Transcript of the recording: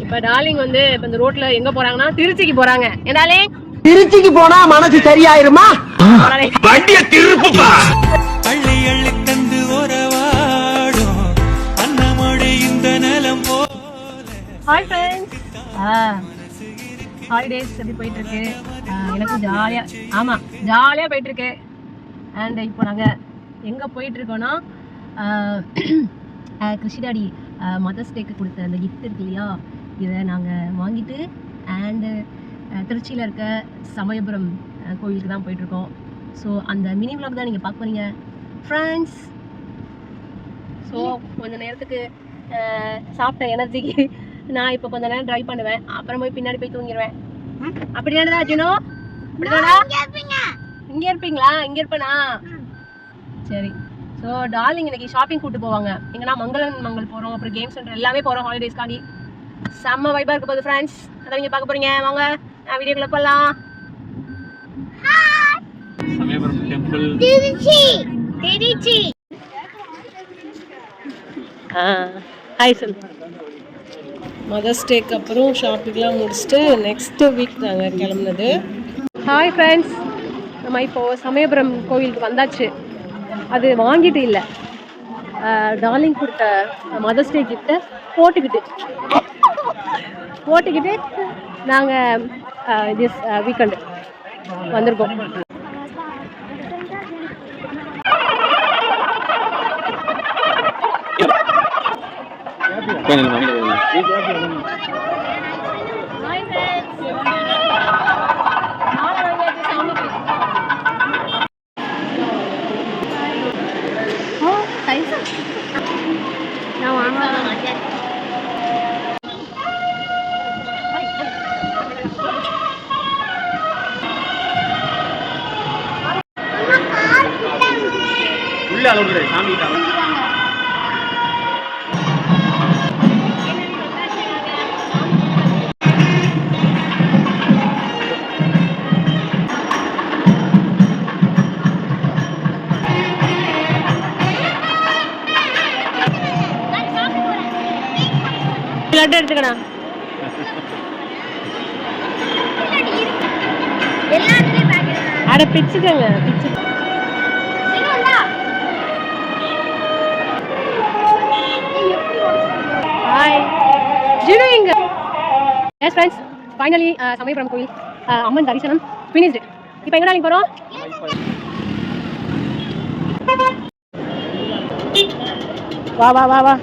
இப்ப டார்லிங் வந்து இப்ப இந்த ரோட்ல எங்க போறாங்கன்னா திருச்சிக்கு போறாங்க. ஏனாலே திருச்சிக்கு போனா மனசு சரியாயிருமா? வண்டிய திருப்புப்பா. அள்ளி அள்ளி தந்து ஒரவாடும் அன்னமோடு இந்த நிலம் போல. ஹாய் ஃப்ரெண்ட்ஸ், ஹாலிடேஸ் எப்படி போயிட்டு இருக்கு? எனக்கு ஜாலியா ஜாலியா போயிட்டு இருக்கு. அண்ட் இப்போ நாங்க எங்க போயிட்டு இருக்கோம்னா கிருஷ்ணாடி மதர்ஸ் டேக்கு கொடுத்த அந்த கிஃப்ட் இருக்கு இல்லையா, இதை நாங்கள் வாங்கிட்டு அண்டு திருச்சியில் இருக்க சமயபுரம் கோயிலுக்கு தான் போயிட்டுருக்கோம். ஸோ அந்த மினி விளாக் தான் நீங்கள் பார்க்க போறீங்க ஃப்ரெண்ட்ஸ். ஸோ கொஞ்ச நேரத்துக்கு சாப்பிட்ட எனர்ஜிக்கு நான் இப்போ கொஞ்ச நேரம் ட்ரைவ் பண்ணுவேன், அப்புறம் போய் பின்னாடி போய் தூங்கிடுவேன். அப்படி என்னடா ஜினோ? இங்கே இருப்பீங்களா? இங்கே இருப்பேனா? சரி. ஸோ டார்லிங் இன்னைக்கு ஷாப்பிங் கூப்பிட்டு போவாங்க. எங்கன்னா மங்கள் போகிறோம், அப்புறம் கேம் சென்டர் எல்லாமே போகிறோம் ஹாலிடேஸ்க்காண்டி. செம்ம வைப்பாக இருக்க போகுது ஃப்ரெண்ட்ஸ். அதான் நீங்கள் பார்க்க போகிறீங்க. வாங்க வீடியோக்குள்ள போகலாம். சமயபுரம் டெம்பிள் திருச்சி. ஹாய் சொல். மதர்ஸ் டேக்கு அப்புறம் ஷாப்பிங்லாம் முடிச்சுட்டு நெக்ஸ்ட் வீக் நாங்கள் கிளம்புனது. ஹாய் ஃப்ரெண்ட்ஸ், நம்ம இப்போது சமயபுரம் கோவிலுக்கு வந்தாச்சு. அது வாங்கிட்டு இல்லை, டார்லிங் கொடுத்த மதர்ஸ் டே கிஃப்ட்டை போட்டுக்கிட்டு நாங்கள் திஸ் வீக்கெண்டு வந்திருக்கோம். உள்ள அளவுக்கு சாமி லட்டு எடுத்துக்கணா. அட பிச்சுக்கங்க, பிச்சு. ஹாய் ஜினு இங்க. எஸ் ஃப்ரெண்ட்ஸ், ஃபைனலி சமயபுரம் கோயில் அம்மன் தரிசனம் ஃபினிஷ்டு. இப்போ எங்கடா நீங்க போறோம்? வா வா வா வா.